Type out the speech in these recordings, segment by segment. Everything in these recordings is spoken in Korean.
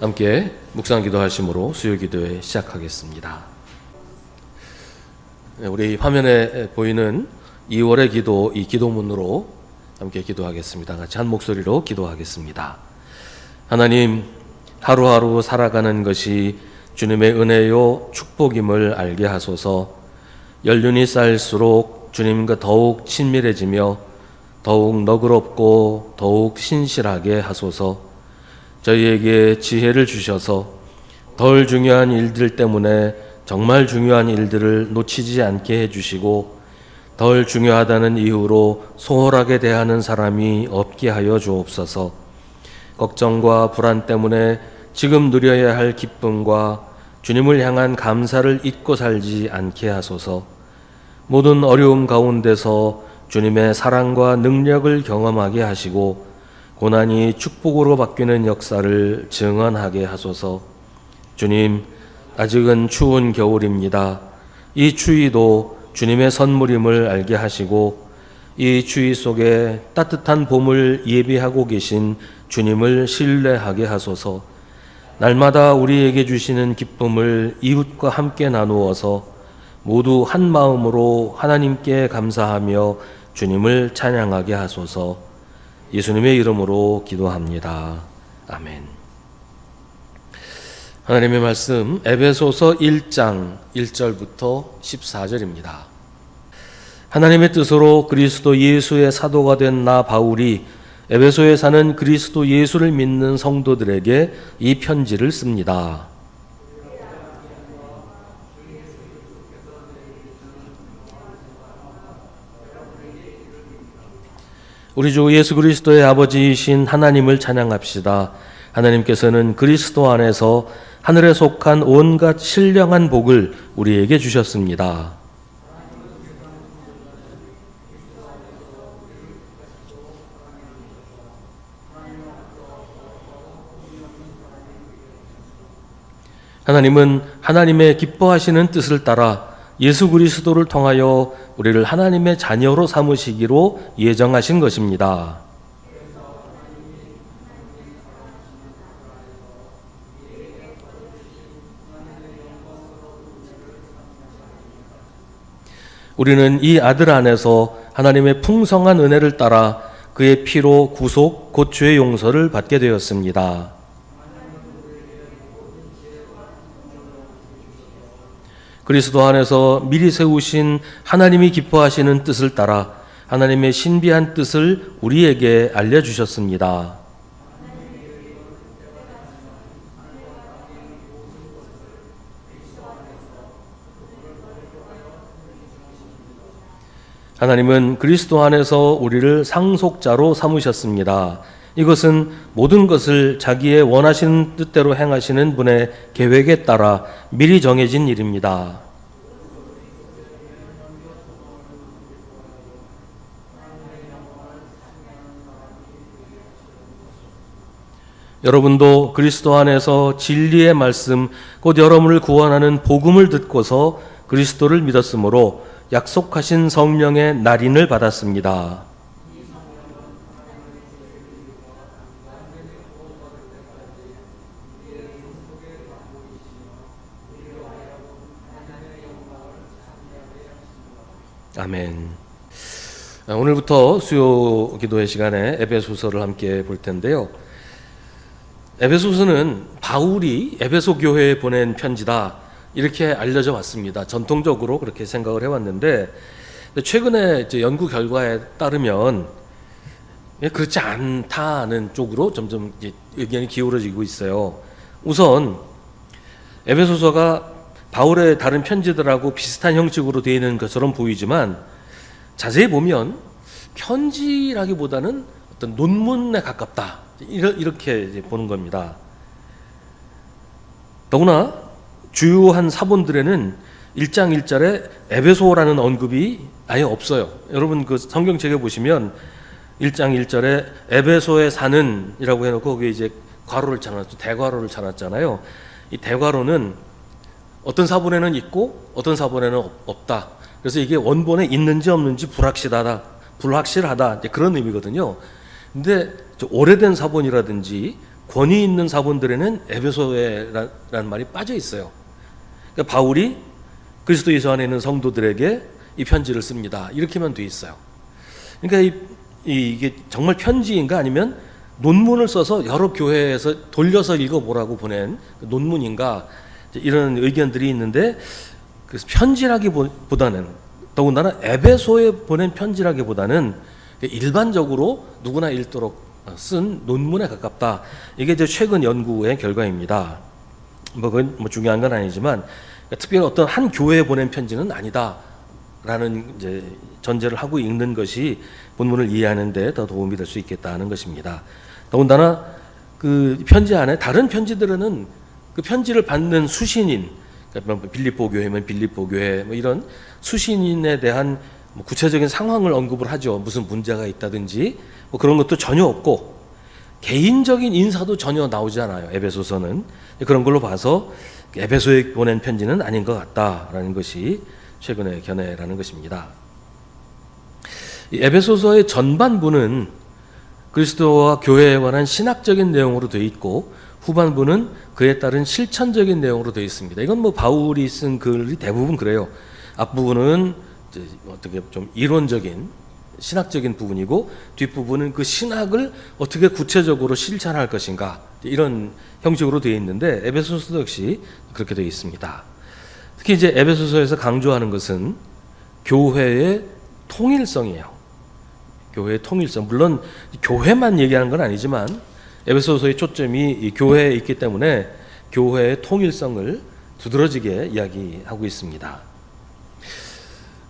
함께 묵상 기도하심으로 수요 기도회 시작하겠습니다. 우리 화면에 보이는 2월의 기도, 이 기도문으로 함께 기도하겠습니다. 같이 한 목소리로 기도하겠습니다. 하나님, 하루하루 살아가는 것이 주님의 은혜요 축복임을 알게 하소서. 연륜이 쌓일수록 주님과 더욱 친밀해지며 더욱 너그럽고 더욱 신실하게 하소서. 저희에게 지혜를 주셔서 덜 중요한 일들 때문에 정말 중요한 일들을 놓치지 않게 해주시고, 덜 중요하다는 이유로 소홀하게 대하는 사람이 없게 하여 주옵소서. 걱정과 불안 때문에 지금 누려야 할 기쁨과 주님을 향한 감사를 잊고 살지 않게 하소서. 모든 어려움 가운데서 주님의 사랑과 능력을 경험하게 하시고 고난이 축복으로 바뀌는 역사를 증언하게 하소서. 주님, 아직은 추운 겨울입니다. 이 추위도 주님의 선물임을 알게 하시고 이 추위 속에 따뜻한 봄을 예비하고 계신 주님을 신뢰하게 하소서. 날마다 우리에게 주시는 기쁨을 이웃과 함께 나누어서 모두 한 마음으로 하나님께 감사하며 주님을 찬양하게 하소서. 예수님의 이름으로 기도합니다. 아멘. 하나님의 말씀 에베소서 1장 1절부터 14절입니다. 하나님의 뜻으로 그리스도 예수의 사도가 된 나 바울이 에베소에 사는 그리스도 예수를 믿는 성도들에게 이 편지를 씁니다. 우리 주 예수 그리스도의 아버지이신 하나님을 찬양합시다. 하나님께서는 그리스도 안에서 하늘에 속한 온갖 신령한 복을 우리에게 주셨습니다. 하나님은 하나님의 기뻐하시는 뜻을 따라 예수 그리스도를 통하여 우리를 하나님의 자녀로 삼으시기로 예정하신 것입니다. 우리는 이 아들 안에서 하나님의 풍성한 은혜를 따라 그의 피로 구속, 곧 죄의 용서를 받게 되었습니다. 그리스도 안에서 미리 세우신 하나님이 기뻐하시는 뜻을 따라 하나님의 신비한 뜻을 우리에게 알려주셨습니다. 하나님은 그리스도 안에서 우리를 상속자로 삼으셨습니다. 이것은 모든 것을 자기의 원하시는 뜻대로 행하시는 분의 계획에 따라 미리 정해진 일입니다. 여러분도 그리스도 안에서 진리의 말씀, 곧 여러분을 구원하는 복음을 듣고서 그리스도를 믿었으므로 약속하신 성령의 날인을 받았습니다. 아멘. 오늘부터 수요 기도회 시간에 에베소서를 함께 볼 텐데요. 에베소서는 바울이 에베소 교회에 보낸 편지다, 이렇게 알려져 왔습니다. 전통적으로 그렇게 생각을 해왔는데, 최근에 이제 연구 결과에 따르면 그렇지 않다는 쪽으로 점점 이제 의견이 기울어지고 있어요. 우선 에베소서가 바울의 다른 편지들하고 비슷한 형식으로 되어 있는 것처럼 보이지만 자세히 보면 편지라기보다는 어떤 논문에 가깝다, 이렇게 이제 보는 겁니다. 더구나 주요한 사본들에는 1장 1절에 에베소라는 언급이 아예 없어요. 여러분 그 성경책에 보시면 1장 1절에 에베소에 사는 이라고 해놓고 거기에 이제 괄호를 쳐놨죠. 대괄호를 쳐놨잖아요. 이 대괄호는 어떤 사본에는 있고 어떤 사본에는 없다. 그래서 이게 원본에 있는지 없는지 불확실하다, 이제 그런 의미거든요. 근데 오래된 사본이라든지 권위 있는 사본들에는 에베소에라는 말이 빠져 있어요. 그러니까 바울이 그리스도 예수 안에 있는 성도들에게 이 편지를 씁니다. 이렇게만 돼 있어요. 그러니까 이게 정말 편지인가 아니면 논문을 써서 여러 교회에서 돌려서 읽어보라고 보낸 논문인가 이런 의견들이 있는데, 그래서 편지라기보다는, 더군다나 에베소에 보낸 편지라기보다는 일반적으로 누구나 읽도록 쓴 논문에 가깝다. 이게 이제 최근 연구의 결과입니다. 그건 중요한 건 아니지만 특별히 어떤 한 교회에 보낸 편지는 아니다라는 이제 전제를 하고 읽는 것이 본문을 이해하는 데 더 도움이 될 수 있겠다는 것입니다. 더군다나 그 편지 안에 다른 편지들은 그 편지를 받는 수신인, 그러니까 빌립보 교회면 빌립보 교회 이런 수신인에 대한 구체적인 상황을 언급을 하죠. 무슨 문제가 있다든지 그런 것도 전혀 없고 개인적인 인사도 전혀 나오지 않아요. 에베소서는. 그런 걸로 봐서 에베소에 보낸 편지는 아닌 것 같다라는 것이 최근의 견해라는 것입니다. 이 에베소서의 전반부는 그리스도와 교회에 관한 신학적인 내용으로 되어 있고 후반부는 그에 따른 실천적인 내용으로 되어 있습니다. 이건 바울이 쓴 글이 대부분 그래요. 앞부분은 이제 어떻게 좀 이론적인 신학적인 부분이고 뒷부분은 그 신학을 어떻게 구체적으로 실천할 것인가 이런 형식으로 되어 있는데 에베소서도 역시 그렇게 되어 있습니다. 특히 이제 에베소서에서 강조하는 것은 교회의 통일성이에요. 교회의 통일성. 물론 교회만 얘기하는 건 아니지만 에베소서의 초점이 이 교회에 있기 때문에 교회의 통일성을 두드러지게 이야기하고 있습니다.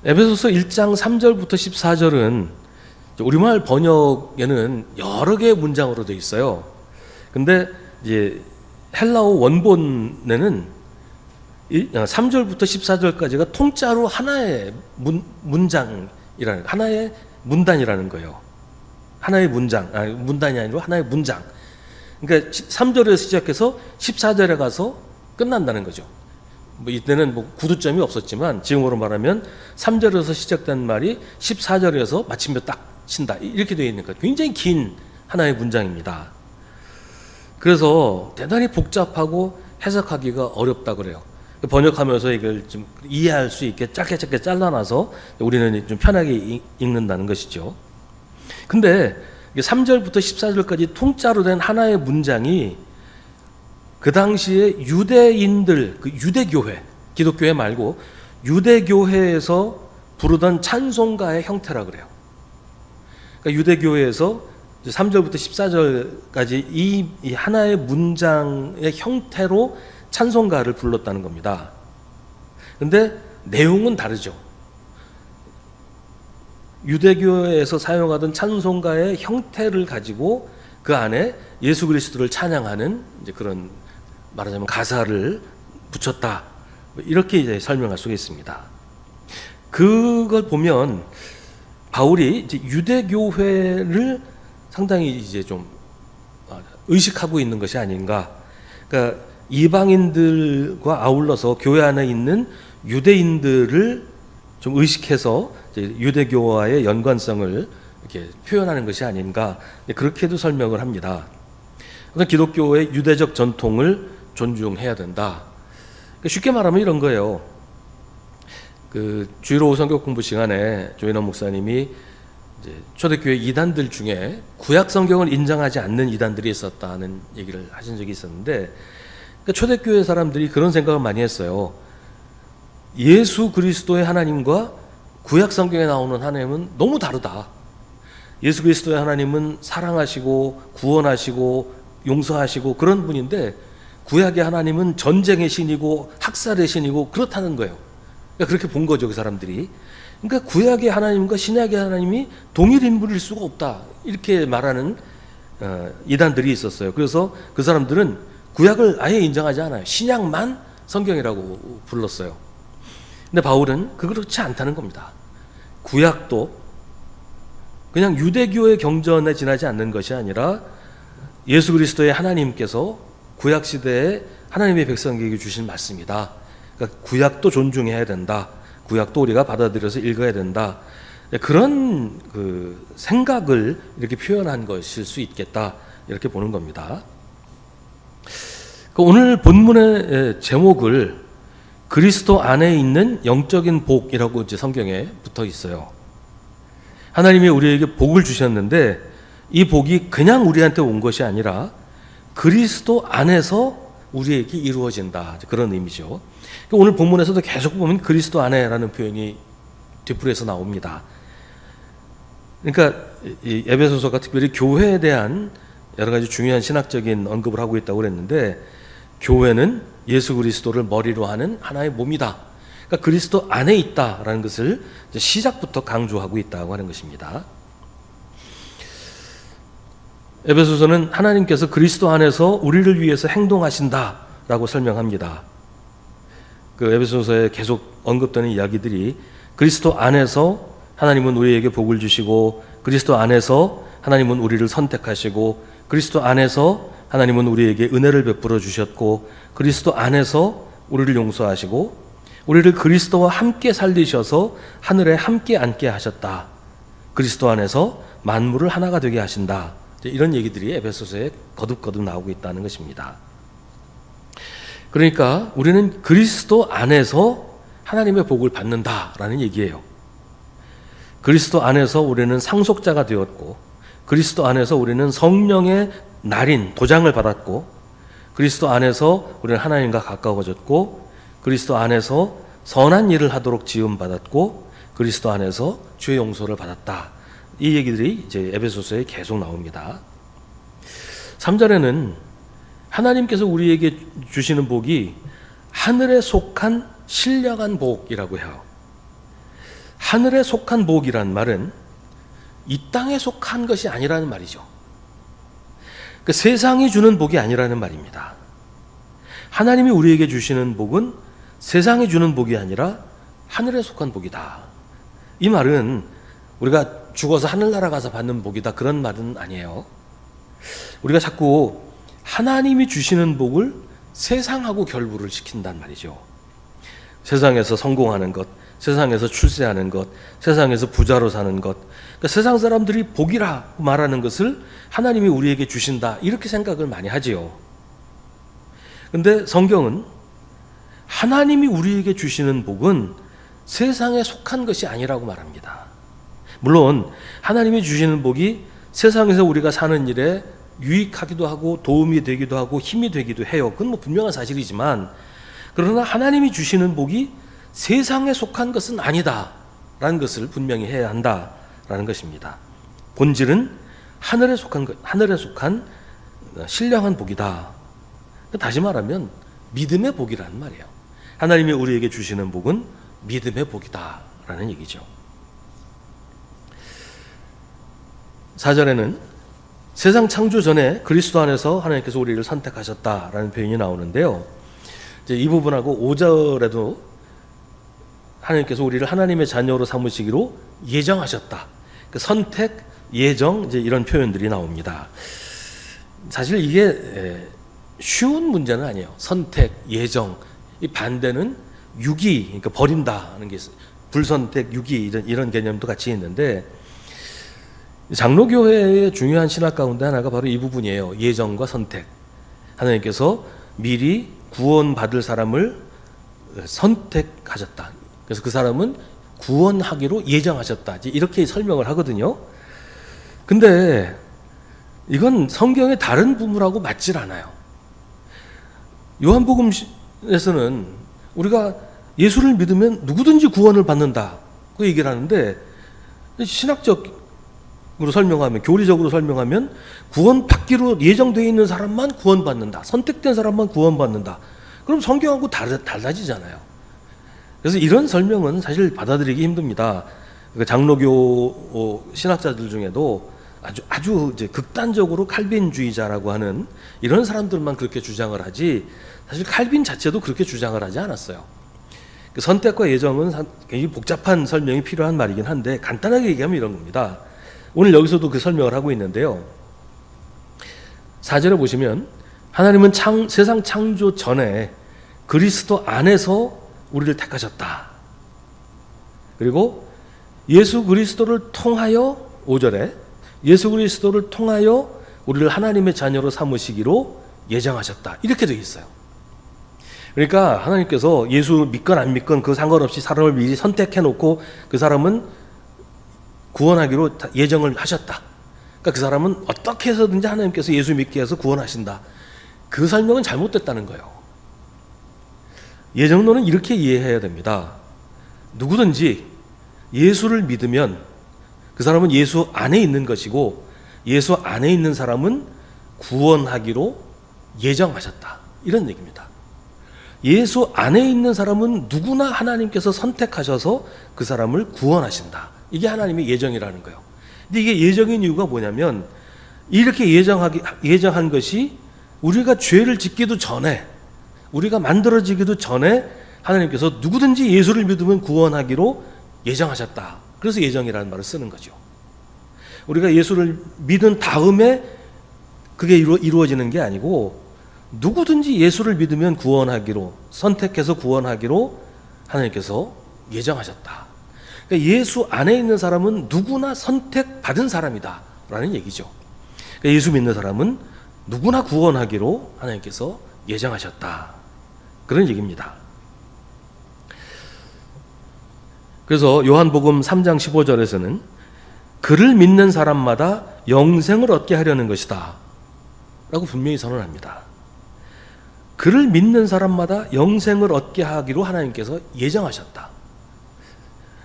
에베소서 1장 3절부터 14절은 우리말 번역에는 여러 개의 문장으로 되어 있어요. 근데 이제 헬라어 원본에는 3절부터 14절까지가 통짜로 하나의 문장이라는, 하나의 문단이라는 거예요. 하나의 문장, 문단이 아니고 하나의 문장. 그러니까 3절에서 시작해서 14절에 가서 끝난다는 거죠. 이때는 구두점이 없었지만 지금으로 말하면 3절에서 시작된 말이 14절에서 마침표 딱 친다. 이렇게 되어 있는 거예요. 굉장히 긴 하나의 문장입니다. 그래서 대단히 복잡하고 해석하기가 어렵다 그래요. 번역하면서 이걸 좀 이해할 수 있게 짧게 잘라놔서 우리는 좀 편하게 읽는다는 것이죠. 근데 3절부터 14절까지 통짜로 된 하나의 문장이 그 당시에 유대인들, 그 유대교회, 기독교회 말고 유대교회에서 부르던 찬송가의 형태라 그래요. 그러니까 유대교회에서 3절부터 14절까지 이 하나의 문장의 형태로 찬송가를 불렀다는 겁니다. 근데 내용은 다르죠. 유대교에서 사용하던 찬송가의 형태를 가지고 그 안에 예수 그리스도를 찬양하는 이제 그런 말하자면 가사를 붙였다. 이렇게 이제 설명할 수가 있습니다. 그걸 보면 바울이 이제 유대교회를 상당히 이제 좀 의식하고 있는 것이 아닌가. 그러니까 이방인들과 아울러서 교회 안에 있는 유대인들을 좀 의식해서 이제 유대교와의 연관성을 이렇게 표현하는 것이 아닌가, 그렇게도 설명을 합니다. 기독교의 유대적 전통을 존중해야 된다. 쉽게 말하면 이런 거예요. 그 주일 오후 성경 공부 시간에 조인원 목사님이 이제 초대교회 이단들 중에 구약 성경을 인정하지 않는 이단들이 있었다는 얘기를 하신 적이 있었는데, 초대교회 사람들이 그런 생각을 많이 했어요. 예수 그리스도의 하나님과 구약 성경에 나오는 하나님은 너무 다르다. 예수 그리스도의 하나님은 사랑하시고 구원하시고 용서하시고 그런 분인데 구약의 하나님은 전쟁의 신이고 학살의 신이고 그렇다는 거예요. 그러니까 그렇게 본 거죠, 그 사람들이. 그러니까 구약의 하나님과 신약의 하나님이 동일 인물일 수가 없다. 이렇게 말하는 이단들이 있었어요. 그래서 그 사람들은 구약을 아예 인정하지 않아요. 신약만 성경이라고 불렀어요. 근데 바울은 그렇지 않다는 겁니다. 구약도 그냥 유대교의 경전에 지나지 않는 것이 아니라 예수 그리스도의 하나님께서 구약 시대에 하나님의 백성에게 주신 말씀이다. 그러니까 구약도 존중해야 된다. 구약도 우리가 받아들여서 읽어야 된다. 그런 그 생각을 이렇게 표현한 것일 수 있겠다. 이렇게 보는 겁니다. 오늘 본문의 제목을 그리스도 안에 있는 영적인 복이라고 이제 성경에 붙어 있어요. 하나님이 우리에게 복을 주셨는데 이 복이 그냥 우리한테 온 것이 아니라 그리스도 안에서 우리에게 이루어진다. 그런 의미죠. 오늘 본문에서도 계속 보면 그리스도 안에라는 표현이 뒷부분에서 나옵니다. 그러니까 이 에베소서가 특별히 교회에 대한 여러 가지 중요한 신학적인 언급을 하고 있다고 그랬는데, 교회는 예수 그리스도를 머리로 하는 하나의 몸이다. 그러니까 그리스도 안에 있다라는 것을 시작부터 강조하고 있다고 하는 것입니다. 에베소서는 하나님께서 그리스도 안에서 우리를 위해서 행동하신다라고 설명합니다. 그 에베소서에 계속 언급되는 이야기들이 그리스도 안에서 하나님은 우리에게 복을 주시고, 그리스도 안에서 하나님은 우리를 선택하시고, 그리스도 안에서 하나님은 우리에게 은혜를 베풀어 주셨고, 그리스도 안에서 우리를 용서하시고, 우리를 그리스도와 함께 살리셔서 하늘에 함께 앉게 하셨다. 그리스도 안에서 만물을 하나가 되게 하신다. 이런 얘기들이 에베소서에 거듭거듭 나오고 있다는 것입니다. 그러니까 우리는 그리스도 안에서 하나님의 복을 받는다라는 얘기예요. 그리스도 안에서 우리는 상속자가 되었고, 그리스도 안에서 우리는 성령의 날인 도장을 받았고, 그리스도 안에서 우리는 하나님과 가까워졌고, 그리스도 안에서 선한 일을 하도록 지음받았고, 그리스도 안에서 죄 용서를 받았다. 이 얘기들이 이제 에베소서에 계속 나옵니다. 3절에는 하나님께서 우리에게 주시는 복이 하늘에 속한 신령한 복이라고 해요. 하늘에 속한 복이란 말은 이 땅에 속한 것이 아니라는 말이죠. 그 세상이 주는 복이 아니라는 말입니다. 하나님이 우리에게 주시는 복은 세상이 주는 복이 아니라 하늘에 속한 복이다. 이 말은 우리가 죽어서 하늘나라 가서 받는 복이다, 그런 말은 아니에요. 우리가 자꾸 하나님이 주시는 복을 세상하고 결부를 시킨단 말이죠. 세상에서 성공하는 것, 세상에서 출세하는 것, 세상에서 부자로 사는 것, 그러니까 세상 사람들이 복이라고 말하는 것을 하나님이 우리에게 주신다, 이렇게 생각을 많이 하지요. 그런데 성경은 하나님이 우리에게 주시는 복은 세상에 속한 것이 아니라고 말합니다. 물론 하나님이 주시는 복이 세상에서 우리가 사는 일에 유익하기도 하고 도움이 되기도 하고 힘이 되기도 해요. 그건 뭐 분명한 사실이지만, 그러나 하나님이 주시는 복이 세상에 속한 것은 아니다라는 것을 분명히 해야 한다라는 것입니다. 본질은 하늘에 속한 신령한 복이다. 다시 말하면 믿음의 복이라는 말이에요. 하나님이 우리에게 주시는 복은 믿음의 복이다라는 얘기죠. 4절에는 세상 창조 전에 그리스도 안에서 하나님께서 우리를 선택하셨다라는 표현이 나오는데요. 이제 이 부분하고 5절에도 하나님께서 우리를 하나님의 자녀로 삼으시기로 예정하셨다. 그 선택, 예정, 이제 이런 표현들이 나옵니다. 사실 이게 쉬운 문제는 아니에요. 선택, 예정. 이 반대는 유기, 그러니까 버린다는 게 있어요. 불선택, 유기, 이런 개념도 같이 있는데, 장로교회의 중요한 신학 가운데 하나가 바로 이 부분이에요. 예정과 선택. 하나님께서 미리 구원받을 사람을 선택하셨다. 그래서 그 사람은 구원하기로 예정하셨다. 이렇게 설명을 하거든요. 근데 이건 성경의 다른 부분하고 맞질 않아요. 요한복음에서는 우리가 예수를 믿으면 누구든지 구원을 받는다, 그 얘기를 하는데, 신학적으로 설명하면, 교리적으로 설명하면 구원받기로 예정되어 있는 사람만 구원받는다, 선택된 사람만 구원받는다. 그럼 성경하고 달라지잖아요. 그래서 이런 설명은 사실 받아들이기 힘듭니다. 그러니까 장로교 신학자들 중에도 아주 이제 극단적으로 칼빈주의자라고 하는 이런 사람들만 그렇게 주장을 하지, 사실 칼빈 자체도 그렇게 주장을 하지 않았어요. 그 선택과 예정은 굉장히 복잡한 설명이 필요한 말이긴 한데, 간단하게 얘기하면 이런 겁니다. 오늘 여기서도 그 설명을 하고 있는데요. 4절에 보시면 하나님은 세상 창조 전에 그리스도 안에서 우리를 택하셨다. 그리고 예수 그리스도를 통하여, 5절에 예수 그리스도를 통하여 우리를 하나님의 자녀로 삼으시기로 예정하셨다. 이렇게 되어 있어요. 그러니까 하나님께서 예수 믿건 안 믿건 그 상관없이 사람을 미리 선택해 놓고 그 사람은 구원하기로 예정을 하셨다. 그러니까 그 사람은 어떻게 해서든지 하나님께서 예수 믿게 해서 구원하신다. 그 설명은 잘못됐다는 거예요. 예정론은 이렇게 이해해야 됩니다. 누구든지 예수를 믿으면 그 사람은 예수 안에 있는 것이고 예수 안에 있는 사람은 구원하기로 예정하셨다. 이런 얘기입니다. 예수 안에 있는 사람은 누구나 하나님께서 선택하셔서 그 사람을 구원하신다. 이게 하나님의 예정이라는 거예요. 근데 이게 예정인 이유가 뭐냐면 이렇게 예정한 것이 우리가 죄를 짓기도 전에 우리가 만들어지기도 전에 하나님께서 누구든지 예수를 믿으면 구원하기로 예정하셨다. 그래서 예정이라는 말을 쓰는 거죠. 우리가 예수를 믿은 다음에 그게 이루어지는 게 아니고 누구든지 예수를 믿으면 구원하기로 선택해서 구원하기로 하나님께서 예정하셨다. 그러니까 예수 안에 있는 사람은 누구나 선택받은 사람이다 라는 얘기죠. 그러니까 예수 믿는 사람은 누구나 구원하기로 하나님께서 예정하셨다. 그런 얘기입니다. 그래서 요한복음 3장 15절에서는 그를 믿는 사람마다 영생을 얻게 하려는 것이다 라고 분명히 선언합니다. 그를 믿는 사람마다 영생을 얻게 하기로 하나님께서 예정하셨다.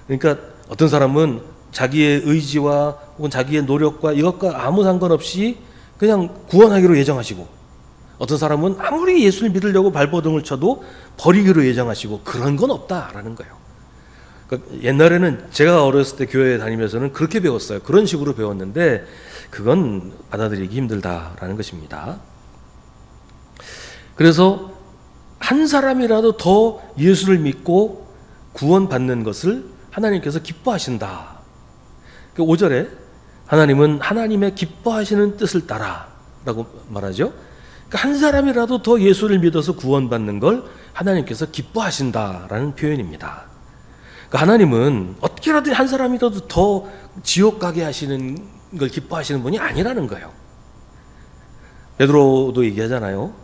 그러니까 어떤 사람은 자기의 의지와 혹은 자기의 노력과 이것과 아무 상관없이 그냥 구원하기로 예정하시고 어떤 사람은 아무리 예수를 믿으려고 발버둥을 쳐도 버리기로 예정하시고 그런 건 없다라는 거예요. 그러니까 옛날에는 제가 어렸을 때 교회에 다니면서는 그렇게 배웠어요. 그런 식으로 배웠는데 그건 받아들이기 힘들다라는 것입니다. 그래서 한 사람이라도 더 예수를 믿고 구원받는 것을 하나님께서 기뻐하신다. 5절에 하나님은 하나님의 기뻐하시는 뜻을 따라 라고 말하죠. 그러니까 한 사람이라도 더 예수를 믿어서 구원받는 걸 하나님께서 기뻐하신다라는 표현입니다. 그러니까 하나님은 어떻게라도 한 사람이라도 더 지옥 가게 하시는 걸 기뻐하시는 분이 아니라는 거예요. 베드로도 얘기하잖아요.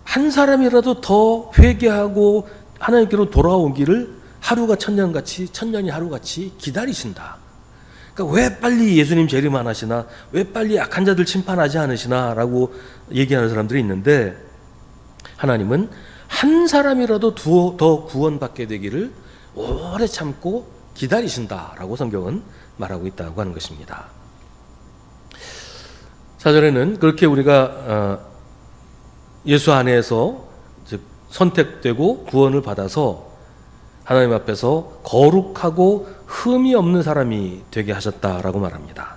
한 사람이라도 더 회개하고 하나님께로 돌아오기를 하루가 천년같이 천년이 하루같이 기다리신다. 그러니까 왜 빨리 예수님 재림 안 하시나, 왜 빨리 악한 자들 심판하지 않으시나 라고 얘기하는 사람들이 있는데 하나님은 한 사람이라도 더 구원받게 되기를 오래 참고 기다리신다라고 성경은 말하고 있다고 하는 것입니다. 4절에는 그렇게 우리가 예수 안에서 선택되고 구원을 받아서 하나님 앞에서 거룩하고 흠이 없는 사람이 되게 하셨다라고 말합니다.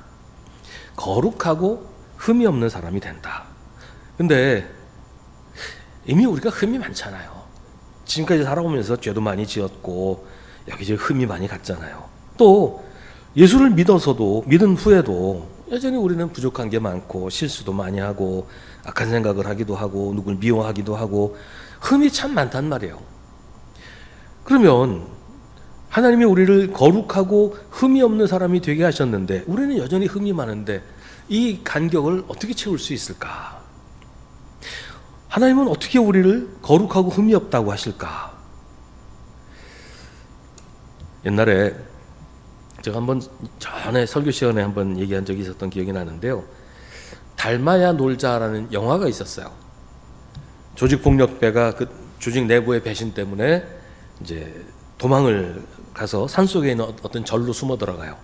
거룩하고 흠이 없는 사람이 된다. 근데 이미 우리가 흠이 많잖아요. 지금까지 살아오면서 죄도 많이 지었고 여기저기 흠이 많이 갔잖아요. 또 예수를 믿어서도 믿은 후에도 여전히 우리는 부족한 게 많고 실수도 많이 하고 악한 생각을 하기도 하고 누굴 미워하기도 하고 흠이 참 많단 말이에요. 그러면 하나님이 우리를 거룩하고 흠이 없는 사람이 되게 하셨는데 우리는 여전히 흠이 많은데 이 간격을 어떻게 채울 수 있을까? 하나님은 어떻게 우리를 거룩하고 흠이 없다고 하실까? 옛날에 제가 한번 전에 설교 시간에 한번 얘기한 적이 있었던 기억이 나는데요. 닮아야 놀자라는 영화가 있었어요. 조직폭력배가 그 조직 내부의 배신 때문에 이제 도망을 가서 산속에 있는 어떤 절로 숨어 들어가요.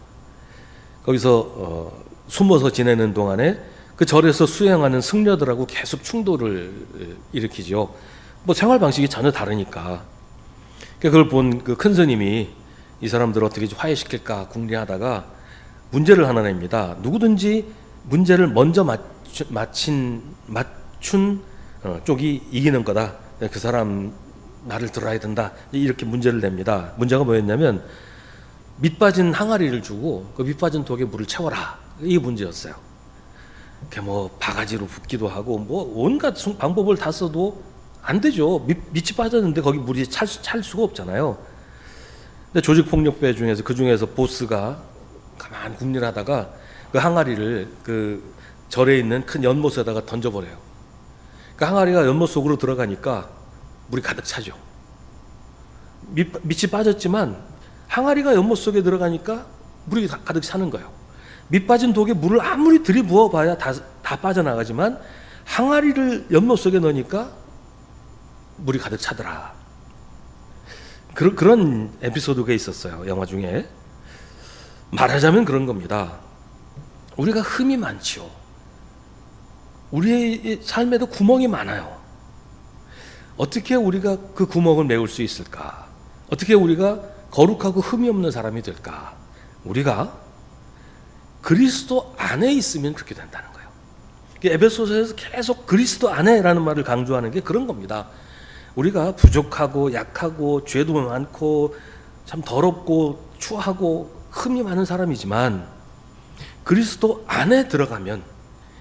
거기서 숨어서 지내는 동안에 그 절에서 수행하는 승려들하고 계속 충돌을 일으키죠. 뭐 생활 방식이 전혀 다르니까. 그걸 본 그 큰 스님이 이 사람들을 어떻게 화해시킬까 궁리하다가 문제를 하나 냅니다. 누구든지 문제를 먼저 맞춘 쪽이 이기는 거다. 그 사람 말을 들어야 된다. 이렇게 문제를 냅니다. 문제가 뭐였냐면 밑 빠진 항아리를 주고 그 밑 빠진 독에 물을 채워라. 이게 문제였어요. 뭐 바가지로 붓기도 하고 뭐 온갖 방법을 다 써도 안 되죠. 밑이 빠졌는데 거기 물이 찰 수가 없잖아요. 근데 조직폭력배 중에서 그 중에서 보스가 가만 궁리하다가 그 항아리를 그 절에 있는 큰 연못에다가 던져버려요. 항아리가 연못 속으로 들어가니까 물이 가득 차죠. 밑이 빠졌지만 항아리가 연못 속에 들어가니까 물이 가득 차는 거예요. 밑 빠진 독에 물을 아무리 들이부어 봐야 다 빠져나가지만 항아리를 연못 속에 넣으니까 물이 가득 차더라. 그런 에피소드가 있었어요. 영화 중에. 말하자면 그런 겁니다. 우리가 흠이 많지요. 우리의 삶에도 구멍이 많아요. 어떻게 우리가 그 구멍을 메울 수 있을까? 어떻게 우리가 거룩하고 흠이 없는 사람이 될까? 우리가 그리스도 안에 있으면 그렇게 된다는 거예요. 에베소서에서 계속 그리스도 안에라는 말을 강조하는 게 그런 겁니다. 우리가 부족하고 약하고 죄도 많고 참 더럽고 추하고 흠이 많은 사람이지만 그리스도 안에 들어가면,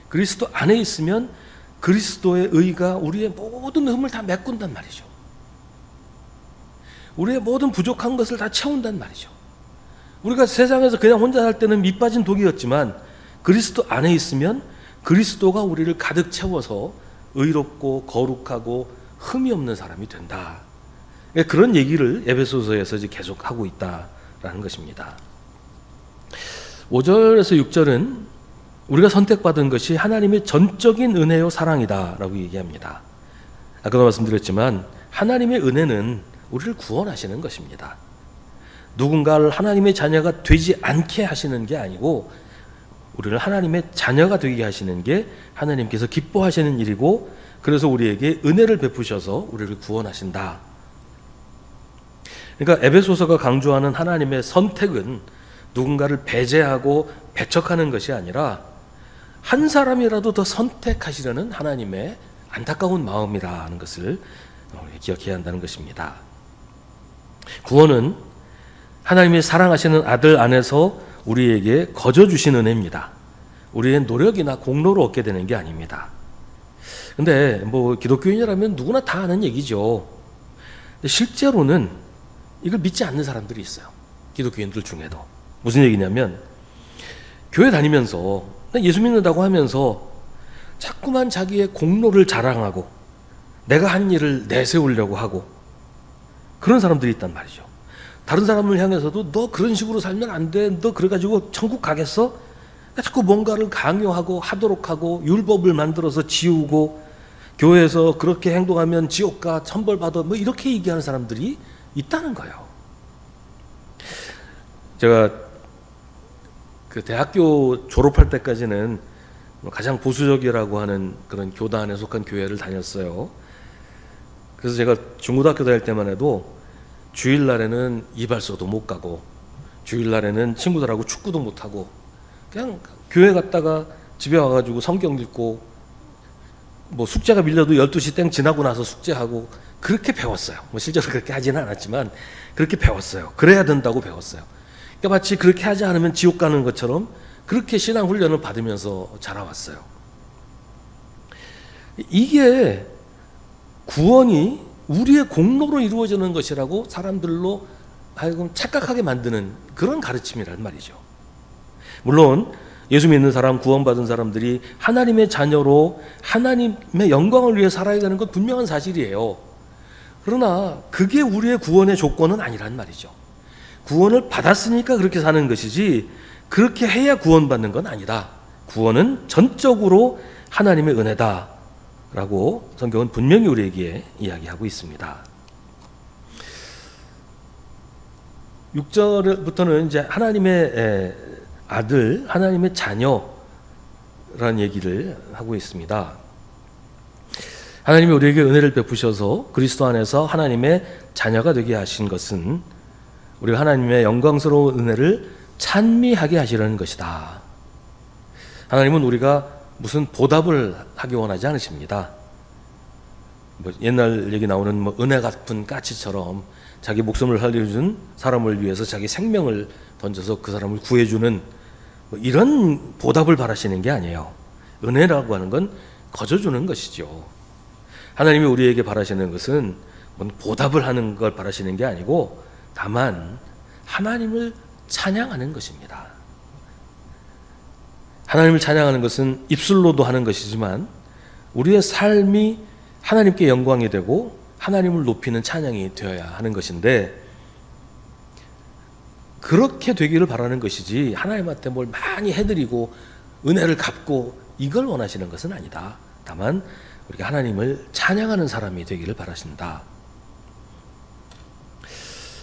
그리스도 안에 있으면 그리스도의 의가 우리의 모든 흠을 다 메꾼단 말이죠. 우리의 모든 부족한 것을 다 채운단 말이죠. 우리가 세상에서 그냥 혼자 살 때는 밑 빠진 독이었지만 그리스도 안에 있으면 그리스도가 우리를 가득 채워서 의롭고 거룩하고 흠이 없는 사람이 된다. 그런 얘기를 에베소서에서 계속 하고 있다라는 것입니다. 5절에서 6절은 우리가 선택받은 것이 하나님의 전적인 은혜요 사랑이다라고 얘기합니다. 아까도 말씀드렸지만 하나님의 은혜는 우리를 구원하시는 것입니다. 누군가를 하나님의 자녀가 되지 않게 하시는 게 아니고 우리를 하나님의 자녀가 되게 하시는 게 하나님께서 기뻐하시는 일이고, 그래서 우리에게 은혜를 베푸셔서 우리를 구원하신다. 그러니까 에베소서가 강조하는 하나님의 선택은 누군가를 배제하고 배척하는 것이 아니라 한 사람이라도 더 선택하시려는 하나님의 안타까운 마음이라는 것을 기억해야 한다는 것입니다. 구원은 하나님이 사랑하시는 아들 안에서 우리에게 거저 주신 은혜입니다. 우리의 노력이나 공로로 얻게 되는 게 아닙니다. 근데 기독교인이라면 누구나 다 아는 얘기죠. 근데 실제로는 이걸 믿지 않는 사람들이 있어요. 기독교인들 중에도. 무슨 얘기냐면 교회 다니면서 예수 믿는다고 하면서 자꾸만 자기의 공로를 자랑하고 내가 한 일을 내세우려고 하고 그런 사람들이 있단 말이죠. 다른 사람을 향해서도 너 그런 식으로 살면 안 돼. 너 그래가지고 천국 가겠어? 자꾸 뭔가를 강요하고 하도록 하고 율법을 만들어서 지우고 교회에서 그렇게 행동하면 지옥 가, 천벌받아, 이렇게 얘기하는 사람들이 있다는 거예요. 제가 그 대학교 졸업할 때까지는 가장 보수적이라고 하는 그런 교단에 속한 교회를 다녔어요. 그래서 제가 중고등학교 다닐 때만 해도 주일날에는 이발소도 못 가고 주일날에는 친구들하고 축구도 못 하고 그냥 교회 갔다가 집에 와가지고 성경 읽고 숙제가 밀려도 12시 땡 지나고 나서 숙제하고 그렇게 배웠어요. 실제로 그렇게 하지는 않았지만 그렇게 배웠어요. 그래야 된다고 배웠어요. 그러니까 마치 그렇게 하지 않으면 지옥 가는 것처럼 그렇게 신앙 훈련을 받으면서 자라왔어요. 이게 구원이 우리의 공로로 이루어지는 것이라고 사람들로 하여금 착각하게 만드는 그런 가르침이란 말이죠. 물론 예수 믿는 사람, 구원받은 사람들이 하나님의 자녀로 하나님의 영광을 위해 살아야 되는 건 분명한 사실이에요. 그러나 그게 우리의 구원의 조건은 아니란 말이죠. 구원을 받았으니까 그렇게 사는 것이지 그렇게 해야 구원받는 건 아니다. 구원은 전적으로 하나님의 은혜다 라고 성경은 분명히 우리에게 이야기하고 있습니다. 6절부터는 이제 하나님의 아들, 하나님의 자녀라는 얘기를 하고 있습니다. 하나님이 우리에게 은혜를 베푸셔서 그리스도 안에서 하나님의 자녀가 되게 하신 것은 우리가 하나님의 영광스러운 은혜를 찬미하게 하시려는 것이다. 하나님은 우리가 무슨 보답을 하기 원하지 않으십니다. 옛날 얘기 나오는 은혜 갚은 까치처럼 자기 목숨을 살려준 사람을 위해서 자기 생명을 던져서 그 사람을 구해주는 이런 보답을 바라시는 게 아니에요. 은혜라고 하는 건 거저 주는 것이죠. 하나님이 우리에게 바라시는 것은 보답을 하는 걸 바라시는 게 아니고 다만 하나님을 찬양하는 것입니다. 하나님을 찬양하는 것은 입술로도 하는 것이지만 우리의 삶이 하나님께 영광이 되고 하나님을 높이는 찬양이 되어야 하는 것인데, 그렇게 되기를 바라는 것이지 하나님한테 뭘 많이 해드리고 은혜를 갚고 이걸 원하시는 것은 아니다. 다만 우리가 하나님을 찬양하는 사람이 되기를 바라신다.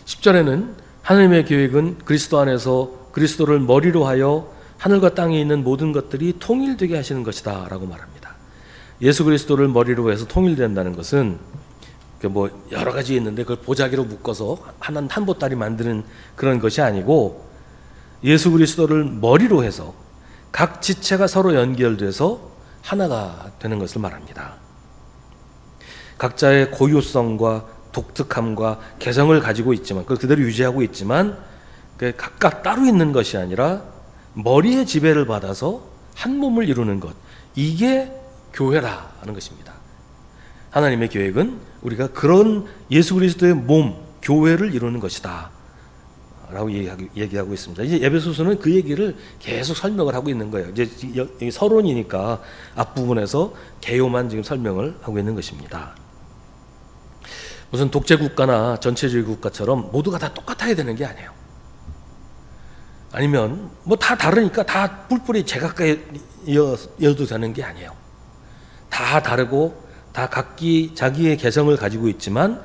10절에는 하나님의 계획은 그리스도 안에서 그리스도를 머리로 하여 하늘과 땅에 있는 모든 것들이 통일되게 하시는 것이다 라고 말합니다. 예수 그리스도를 머리로 해서 통일된다는 것은 뭐 여러 가지 있는데 그걸 보자기로 묶어서 한 보따리 만드는 그런 것이 아니고, 예수 그리스도를 머리로 해서 각 지체가 서로 연결돼서 하나가 되는 것을 말합니다. 각자의 고유성과 독특함과 개성을 가지고 있지만 그걸 그대로 유지하고 있지만 각각 따로 있는 것이 아니라 머리의 지배를 받아서 한 몸을 이루는 것, 이게 교회라는 것입니다. 하나님의 계획은 우리가 그런 예수 그리스도의 몸, 교회를 이루는 것이다 라고 얘기하고 있습니다. 이제 에베소서는 그 얘기를 계속 설명을 하고 있는 거예요. 이제 여기 서론이니까 앞부분에서 개요만 지금 설명을 하고 있는 것입니다. 무슨 독재 국가나 전체주의 국가처럼 모두가 다 똑같아야 되는 게 아니에요. 아니면 뭐 다 다르니까 다 뿔뿔이 제각각이어도 되는 게 아니에요. 다 다르고 다 각기 자기의 개성을 가지고 있지만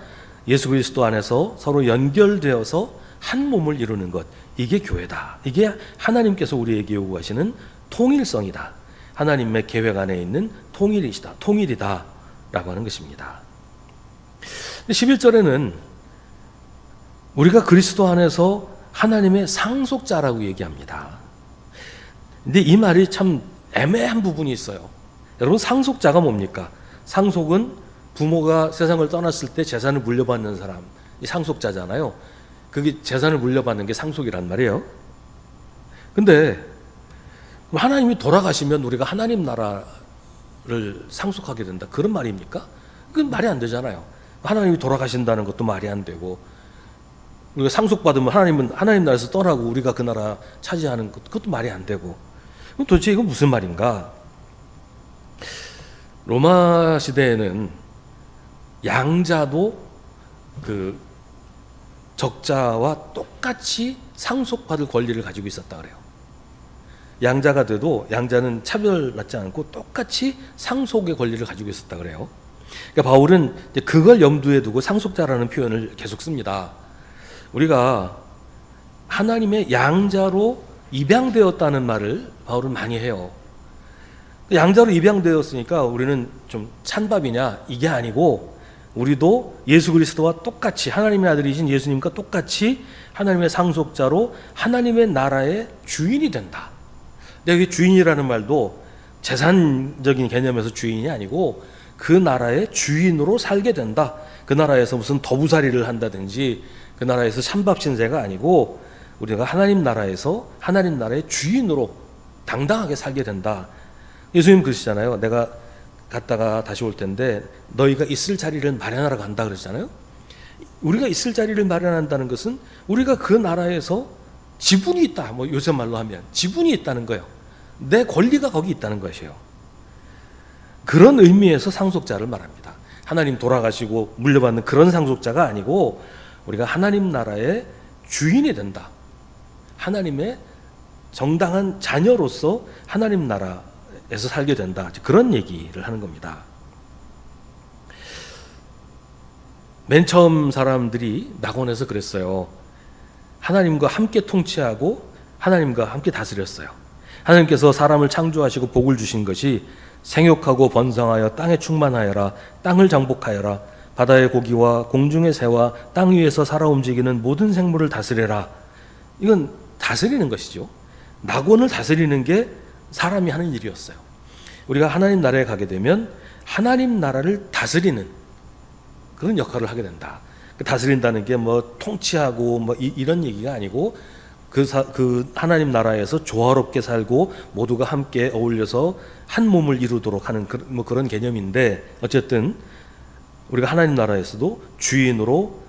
예수 그리스도 안에서 서로 연결되어서 한 몸을 이루는 것, 이게 교회다. 이게 하나님께서 우리에게 요구하시는 통일성이다. 하나님의 계획 안에 있는 통일이다 라고 하는 것입니다. 11절에는 우리가 그리스도 안에서 하나님의 상속자라고 얘기합니다. 근데 이 말이 참 애매한 부분이 있어요. 여러분, 상속자가 뭡니까? 상속은 부모가 세상을 떠났을 때 재산을 물려받는 사람이 상속자잖아요. 그게 재산을 물려받는 게 상속이란 말이에요. 근데 하나님이 돌아가시면 우리가 하나님 나라를 상속하게 된다, 그런 말입니까? 그건 말이 안 되잖아요. 하나님이 돌아가신다는 것도 말이 안 되고, 우리가 상속받으면 하나님 나라에서 떠나고 우리가 그 나라 차지하는 것, 그것도 말이 안 되고. 그럼 도대체 이건 무슨 말인가? 로마 시대에는 양자도 그 적자와 똑같이 상속받을 권리를 가지고 있었다 그래요. 양자가 돼도 양자는 차별받지 않고 똑같이 상속의 권리를 가지고 있었다 그래요. 그러니까 바울은 그걸 염두에 두고 상속자라는 표현을 계속 씁니다. 우리가 하나님의 양자로 입양되었다는 말을 바울은 많이 해요. 양자로 입양되었으니까 우리는 좀 찬밥이냐, 이게 아니고 우리도 예수 그리스도와 똑같이, 하나님의 아들이신 예수님과 똑같이 하나님의 상속자로 하나님의 나라의 주인이 된다. 근데 여기 주인이라는 말도 재산적인 개념에서 주인이 아니고 그 나라의 주인으로 살게 된다. 그 나라에서 무슨 더부살이를 한다든지 그 나라에서 찬밥 신세가 아니고 우리가 하나님 나라에서 하나님 나라의 주인으로 당당하게 살게 된다. 예수님 그러시잖아요. 내가 갔다가 다시 올 텐데 너희가 있을 자리를 마련하러 간다 그러잖아요. 우리가 있을 자리를 마련한다는 것은 우리가 그 나라에서 지분이 있다, 뭐 요새 말로 하면 지분이 있다는 거예요. 내 권리가 거기 있다는 것이에요. 그런 의미에서 상속자를 말합니다. 하나님 돌아가시고 물려받는 그런 상속자가 아니고 우리가 하나님 나라의 주인이 된다. 하나님의 정당한 자녀로서 하나님 나라에서 살게 된다. 그런 얘기를 하는 겁니다. 맨 처음 사람들이 낙원에서 그랬어요. 하나님과 함께 통치하고 하나님과 함께 다스렸어요. 하나님께서 사람을 창조하시고 복을 주신 것이 생육하고 번성하여 땅에 충만하여라, 땅을 장복하여라, 바다의 고기와 공중의 새와 땅 위에서 살아 움직이는 모든 생물을 다스려라. 이건 다스리는 것이죠. 낙원을 다스리는 게 사람이 하는 일이었어요. 우리가 하나님 나라에 가게 되면 하나님 나라를 다스리는 그런 역할을 하게 된다. 다스린다는 게 뭐 통치하고 뭐 이런 얘기가 아니고 그 하나님 나라에서 조화롭게 살고 모두가 함께 어울려서 한 몸을 이루도록 하는 뭐 그런 개념인데, 어쨌든 우리가 하나님 나라에서도 주인으로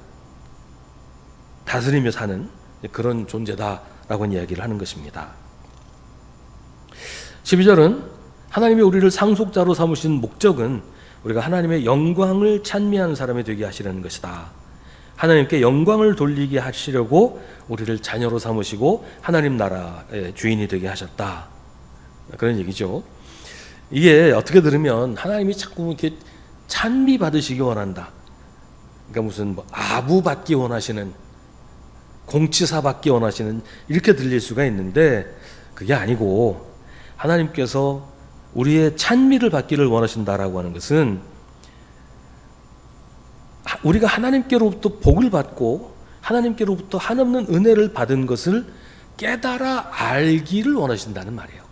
다스리며 사는 그런 존재다라고 이야기를 하는 것입니다. 12절은 하나님이 우리를 상속자로 삼으신 목적은 우리가 하나님의 영광을 찬미하는 사람이 되게 하시려는 것이다. 하나님께 영광을 돌리게 하시려고 우리를 자녀로 삼으시고 하나님 나라의 주인이 되게 하셨다. 그런 얘기죠. 이게 어떻게 들으면 하나님이 자꾸 이렇게 찬미 받으시기 원한다. 그러니까 무슨 아부 받기 원하시는, 공치사 받기 원하시는, 이렇게 들릴 수가 있는데 그게 아니고, 하나님께서 우리의 찬미를 받기를 원하신다라고 하는 것은 우리가 하나님께로부터 복을 받고 하나님께로부터 한없는 은혜를 받은 것을 깨달아 알기를 원하신다는 말이에요.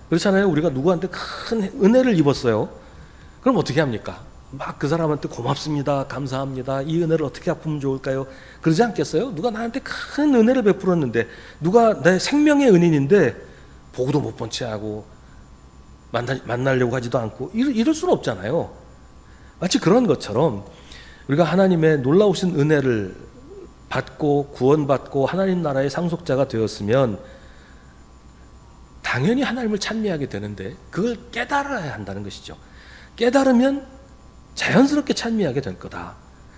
그렇잖아요. 우리가 누구한테 큰 은혜를 입었어요. 그럼 어떻게 합니까? 막 그 사람한테 고맙습니다, 감사합니다, 이 은혜를 어떻게 갚으면 좋을까요? 그러지 않겠어요? 누가 나한테 큰 은혜를 베풀었는데, 누가 내 생명의 은인인데 보고도 못 본 채 하고 만나려고 하지도 않고 이럴 수는 없잖아요. 마치 그런 것처럼 우리가 하나님의 놀라우신 은혜를 받고 구원받고 하나님 나라의 상속자가 되었으면 당연히 하나님을 찬미하게 되는데, 그걸 깨달아야 한다는 것이죠. 깨달으면 자연스럽게 찬미하게 될 거다.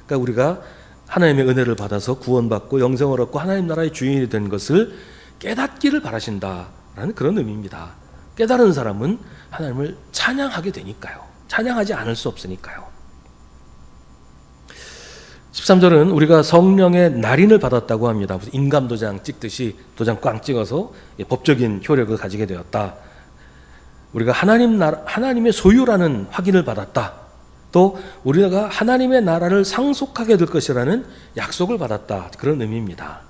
그러니까 우리가 하나님의 은혜를 받아서 구원받고 영생을 얻고 하나님 나라의 주인이 된 것을 깨닫기를 바라신다라는 그런 의미입니다. 깨달은 사람은 하나님을 찬양하게 되니까요. 찬양하지 않을 수 없으니까요. 13절은 우리가 성령의 날인을 받았다고 합니다. 인감도장 찍듯이 도장 꽝 찍어서 법적인 효력을 가지게 되었다. 우리가 하나님의 소유라는 확인을 받았다. 또 우리가 하나님의 나라를 상속하게 될 것이라는 약속을 받았다. 그런 의미입니다.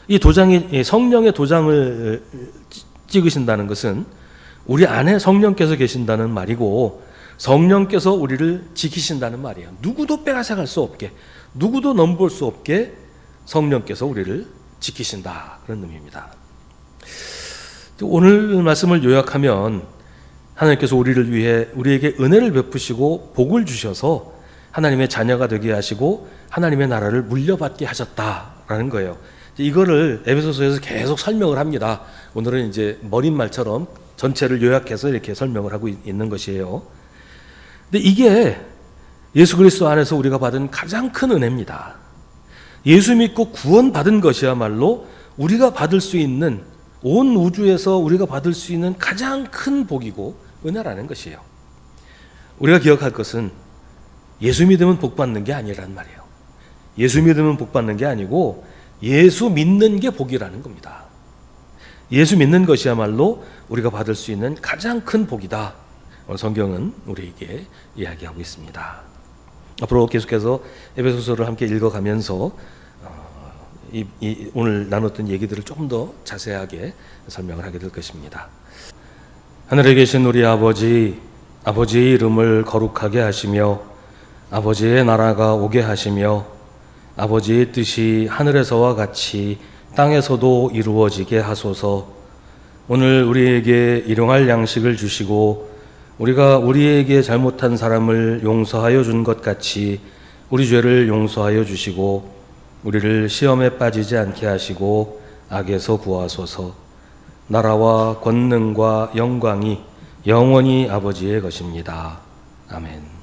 이 도장이, 성령의 도장을 찍으신다는 것은 우리 안에 성령께서 계신다는 말이고, 성령께서 우리를 지키신다는 말이에요. 누구도 빼앗아갈 수 없게, 누구도 넘볼 수 없게 성령께서 우리를 지키신다. 그런 의미입니다. 오늘 말씀을 요약하면 하나님께서 우리를 위해 우리에게 은혜를 베푸시고 복을 주셔서 하나님의 자녀가 되게 하시고 하나님의 나라를 물려받게 하셨다라는 거예요. 이거를 에베소서에서 계속 설명을 합니다. 오늘은 이제 머릿말처럼 전체를 요약해서 이렇게 설명을 하고 있는 것이에요. 근데 이게 예수 그리스도 안에서 우리가 받은 가장 큰 은혜입니다. 예수 믿고 구원받은 것이야말로 우리가 받을 수 있는, 온 우주에서 우리가 받을 수 있는 가장 큰 복이고 은혜라는 것이에요. 우리가 기억할 것은 예수 믿으면 복 받는 게 아니라는 말이에요. 예수 믿으면 복 받는 게 아니고 예수 믿는 게 복이라는 겁니다. 예수 믿는 것이야말로 우리가 받을 수 있는 가장 큰 복이다. 오늘 성경은 우리에게 이야기하고 있습니다. 앞으로 계속해서 에베소서를 함께 읽어가면서 오늘 나눴던 얘기들을 조금 더 자세하게 설명을 하게 될 것입니다. 하늘에 계신 우리 아버지, 아버지의 이름을 거룩하게 하시며 아버지의 나라가 오게 하시며 아버지의 뜻이 하늘에서와 같이 땅에서도 이루어지게 하소서. 오늘 우리에게 일용할 양식을 주시고 우리가 우리에게 잘못한 사람을 용서하여 준 것 같이 우리 죄를 용서하여 주시고 우리를 시험에 빠지지 않게 하시고 악에서 구하소서. 나라와 권능과 영광이 영원히 아버지의 것입니다. 아멘.